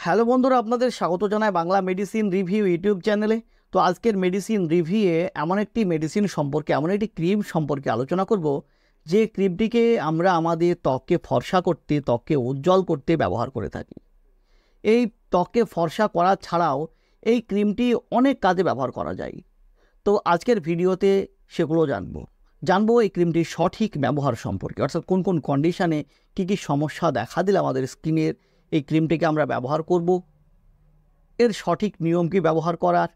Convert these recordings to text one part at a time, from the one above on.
Hello বন্ধুরা, আপনাদের স্বাগত জানাই বাংলা মেডিসিন রিভিউ ইউটিউব চ্যানেলে। তো আজকের মেডিসিন রিভিউয়ে এমন একটি মেডিসিন সম্পর্কে, এমন একটি ক্রিম সম্পর্কে আলোচনা করব যে ক্রিমটিকে আমরা আমাদের ত্বককে ফর্সা করতে, ত্বককে উজ্জ্বল করতে ব্যবহার করে থাকি। এই ত্বককে ফর্সা করা ছাড়াও এই ক্রিমটি অনেক কাজে ব্যবহার করা যায়। তো আজকের ভিডিওতে সেগুলো জানবো এই ক্রিমটির সঠিক ব্যবহার সম্পর্কে, অর্থাৎ কোন কোন কন্ডিশনে কী কী সমস্যা দেখা দিলে আমাদের স্কিনের এই ক্রিমটিকে আমরা ব্যবহার করব, এর সঠিক নিয়ম কি ব্যবহার করার,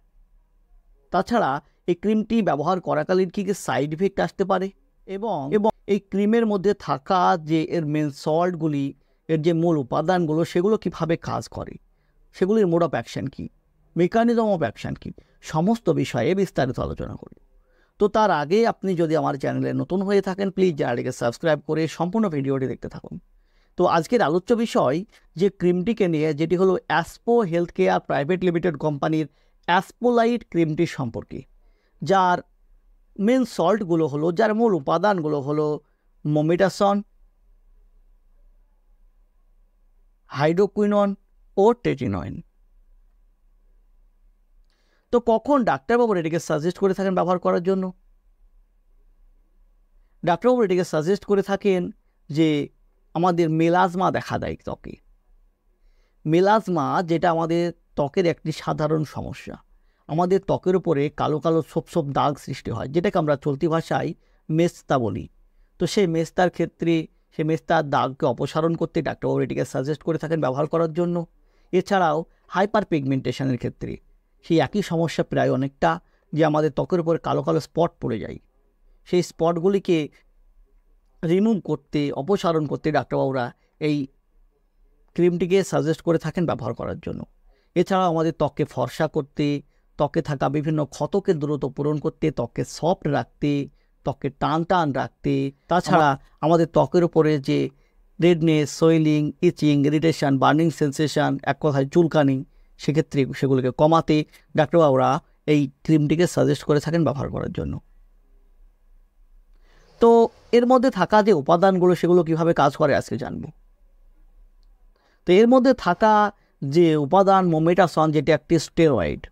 তাছাড়া এই ক্রিমটি ব্যবহার করাকালীন কী কী সাইড ইফেক্ট আসতে পারে, এবং এই ক্রিমের মধ্যে থাকা যে এর মেন সল্টগুলি, এর যে মূল উপাদানগুলো, সেগুলো কিভাবে কাজ করে, সেগুলির মোড অফ অ্যাকশান কী, মেকানিজম অফ অ্যাকশান কী, সমস্ত বিষয়ে বিস্তারিত আলোচনা করি। তো তার আগে আপনি যদি আমার চ্যানেলে নতুন হয়ে থাকেন, প্লিজ চ্যানেলটিকে সাবস্ক্রাইব করে সম্পূর্ণ ভিডিওটি দেখতে থাকুন। তো আজকের আলোচ্য বিষয় যে ক্রিমটিকে নিয়ে, যেটি হলো অ্যাসপো হেলথ কেয়ার প্রাইভেট লিমিটেড কোম্পানির অ্যাসপোলাইট ক্রিমটি সম্পর্কে, যার মেন সল্টগুলো হলো, যার মূল উপাদানগুলো হলো মোমেটাসন, হাইড্রোকুইনন ও টেটিনয়েন। তো কখন ডাক্তারবাবু এটিকে সাজেস্ট করে থাকেন ব্যবহার করার জন্য? ডাক্তারবাবু এটিকে সাজেস্ট করে থাকেন যে আমাদের মেলাজমা দেখা দেয় ত্বকে। মেলাজমা, যেটা আমাদের ত্বকের একটি সাধারণ সমস্যা। আমাদের ত্বকের উপরে কালো কালো ছোপ দাগ সৃষ্টি হয়, যেটাকে আমরা চলতি ভাষায় মেস্তা বলি। তো সেই মেস্তার ক্ষেত্রে, সেই মেস্তার দাগকে অপসারণ করতে ডাক্তারবাবু এটিকে সাজেস্ট করে থাকেন ব্যবহার করার জন্য। এছাড়াও হাইপার পিগমেন্টেশনের ক্ষেত্রে সেই একই সমস্যা প্রায় অনেকটা, যে আমাদের ত্বকের উপরে কালো কালো স্পট পড়ে যায়। সেই স্পটগুলিকে রিমুভ করতে, অপসারণ করতে ডাক্তারবাবুরা এই ক্রিমটিকে সাজেস্ট করে থাকেন ব্যবহার করার জন্য। এছাড়াও আমাদের ত্বককে ফর্সা করতে, ত্বকে থাকা বিভিন্ন ক্ষতকে দ্রুত পূরণ করতে, ত্বককে সফট রাখতে, ত্বককে টান রাখতে, তাছাড়া আমাদের ত্বকের উপরে যে রেডনেস, সোয়েলিং, ইচিং, ইরিটেশন, বার্নিং সেন্সেশন, এক কথায় চুলকানি, সেক্ষেত্রে সেগুলোকে কমাতে ডাক্তারবাবুরা এই ক্রিমটিকে সাজেস্ট করে থাকেন ব্যবহার করার জন্য। তো এর মধ্যে থাকা যে উপাদানগুলো, সেগুলো কিভাবে কাজ করে আজকে জানব। তো এর মধ্যে থাকা যে উপাদান মোমেটাসন, যেটি একটি স্টেরয়েড,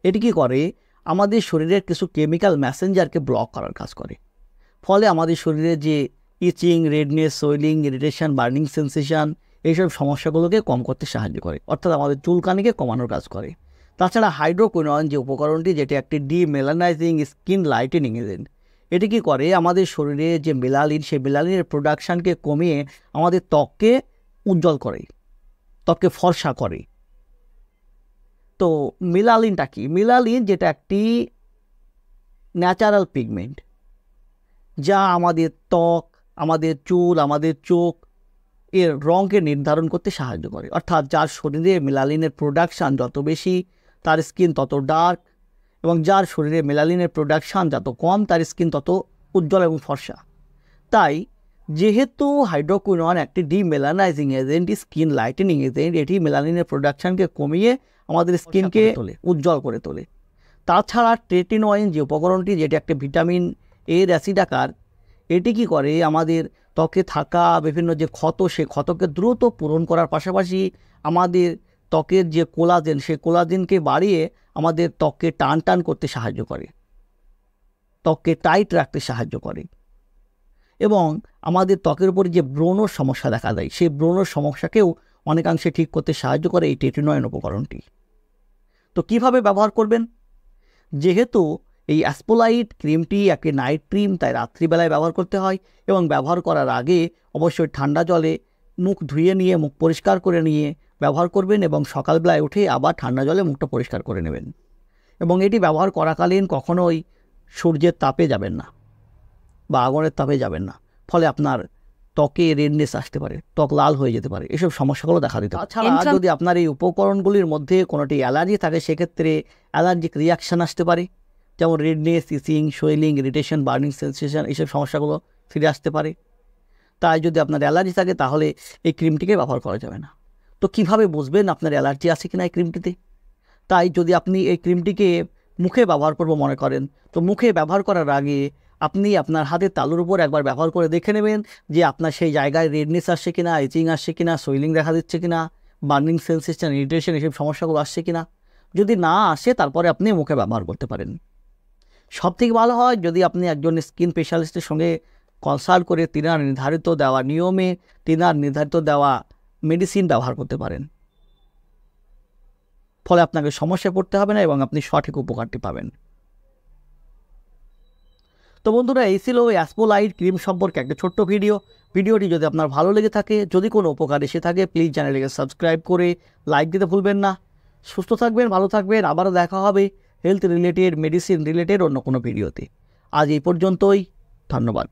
এটি কী করে, আমাদের শরীরের কিছু কেমিক্যাল মেসেঞ্জারকে ব্লক করার কাজ করে। ফলে আমাদের শরীরে যে itching, redness, swelling, irritation, burning sensation, এইসব সমস্যাগুলোকে কম করতে সাহায্য করে, অর্থাৎ আমাদের চুলকানিকে কমানোর কাজ করে। তাছাড়া হাইড্রোকুইনন যে উপকরণটি, যেটি একটি ডিমেলানাইজিং স্কিন লাইটেনিং এজেন্ট, এটি কী করে, আমাদের শরীরে যে মেলালিন, সেই মেলালিনের প্রোডাকশানকে কমিয়ে আমাদের ত্বককে উজ্জ্বল করে, ত্বককে ফর্সা করে। তো মেলালিনটা কি? মেলালিন যেটা একটি ন্যাচারাল পিগমেন্ট, যা আমাদের ত্বক, আমাদের চুল, আমাদের চোখ এর রঙকে নির্ধারণ করতে সাহায্য করে। অর্থাৎ যার শরীরে মেলালিনের প্রোডাকশান যত বেশি, তার স্কিন তত ডার্ক, এবং যার শরীরে মেলালিনের প্রোডাকশান যত কম, তার স্কিন তত উজ্জ্বল এবং ফর্সা। তাই যেহেতু হাইড্রোকুইনন একটি ডিমেলানাইজিং এজেন্ট, স্কিন লাইটেনিং এজেন্ট, এটি মেলানিনের প্রোডাকশানকে কমিয়ে আমাদের স্কিনকে উজ্জ্বল করে তোলে। তাছাড়া টেটিনয়েন যে উপকরণটি, যেটি একটি ভিটামিন এর অ্যাসিড আকার, এটি কী করে, আমাদের ত্বকে থাকা বিভিন্ন যে ক্ষত, সে ক্ষতকে দ্রুত পূরণ করার পাশাপাশি আমাদের ত্বকের যে কোলাজেন, সেই কোলাজেনকে বাড়িয়ে আমাদের ত্বককে টান করতে সাহায্য করে, ত্বককে টাইট রাখতে সাহায্য করে, এবং আমাদের ত্বকের উপরে যে ব্রণর সমস্যা দেখা দেয়, সেই ব্রণর সমস্যাকেও অনেকাংশে ঠিক করতে সাহায্য করে এই টেটিনয়েন উপকরণটি। তো কিভাবে ব্যবহার করবেন? যেহেতু এই অ্যাসপোলাইট ক্রিমটি একটি নাইট ক্রিম, তাই রাত্রিবেলায় ব্যবহার করতে হয়, এবং ব্যবহার করার আগে অবশ্যই ঠান্ডা জলে মুখ ধুয়ে নিয়ে, মুখ পরিষ্কার করে নিয়ে ব্যবহার করবেন, এবং সকালবেলায় উঠে আবার ঠান্ডা জলে মুখটা পরিষ্কার করে নেবেন। এবং এটি ব্যবহার করাকালীন কখনোই সূর্যের তাপে যাবেন না বা আগুনের তাপে যাবেন না, ফলে আপনার ত্বকে রেডনেস আসতে পারে, ত্বক লাল হয়ে যেতে পারে, এসব সমস্যাগুলো দেখা দিতে পারে। তাছাড়া যদি আপনার এই উপকরণগুলির মধ্যে কোনোটি অ্যালার্জি থাকে, সেক্ষেত্রে অ্যালার্জিক রিয়াকশান আসতে পারে, যেমন রেডনেস, ইচিং, সোয়েলিং, ইরিটেশন, বার্নিং সেন্সেশন, এইসব সমস্যাগুলো ফিরে আসতে পারে। তাই যদি আপনার অ্যালার্জি থাকে, তাহলে এই ক্রিমটিকে ব্যবহার করা যাবে না। তো কিভাবে বুঝবেন আপনার অ্যালার্জি আছে কিনা এই ক্রিমটিতে? তাই যদি আপনি এই ক্রিমটিকে মুখে ব্যবহার করব মনে করেন, তো মুখে ব্যবহার করার আগে আপনি আপনার হাতের তালুর উপর একবার ব্যবহার করে দেখে নেবেন যে আপনার সেই জায়গায় রেডনেস আসছে কিনা, ইচিং আসছে কিনা, সোয়েলিং দেখা দিচ্ছে কিনা, বার্নিং সেন্সেশন, ইরিটেশন এসব সমস্যাগুলো আসছে কিনা। যদি না আসে তারপরে আপনি মুখে ব্যবহার করতে পারেন। সবথেকে ভালো হয় যদি আপনি একজন স্কিন স্পেশালিস্টের সঙ্গে কনসাল্ট করে তিনার নির্ধারিত দেওয়া নিয়মে তিনার নির্ধারিত দেওয়া মেডিসিন ব্যবহার করতে পারেন। ফলে আপনাকে সমস্যায় পড়তে হবে না এবং আপনি সঠিক উপকারটি পাবেন। তো বন্ধুরা, এই ছিল অ্যাসপোলাইট ক্রিম সম্পর্কে একটা ছোট্ট ভিডিওটি যদি আপনার ভালো লেগে থাকে, যদি কোনো উপকার এসে থাকে, প্লিজ চ্যানেলটিকে সাবস্ক্রাইব করে লাইক দিতে ভুলবেন না। সুস্থ থাকবেন, ভালো থাকবেন, আবারও দেখা হবে হেলথ রিলেটেড, মেডিসিন রিলেটেড অন্য কোনো ভিডিওতে। আজ এই পর্যন্তই, ধন্যবাদ।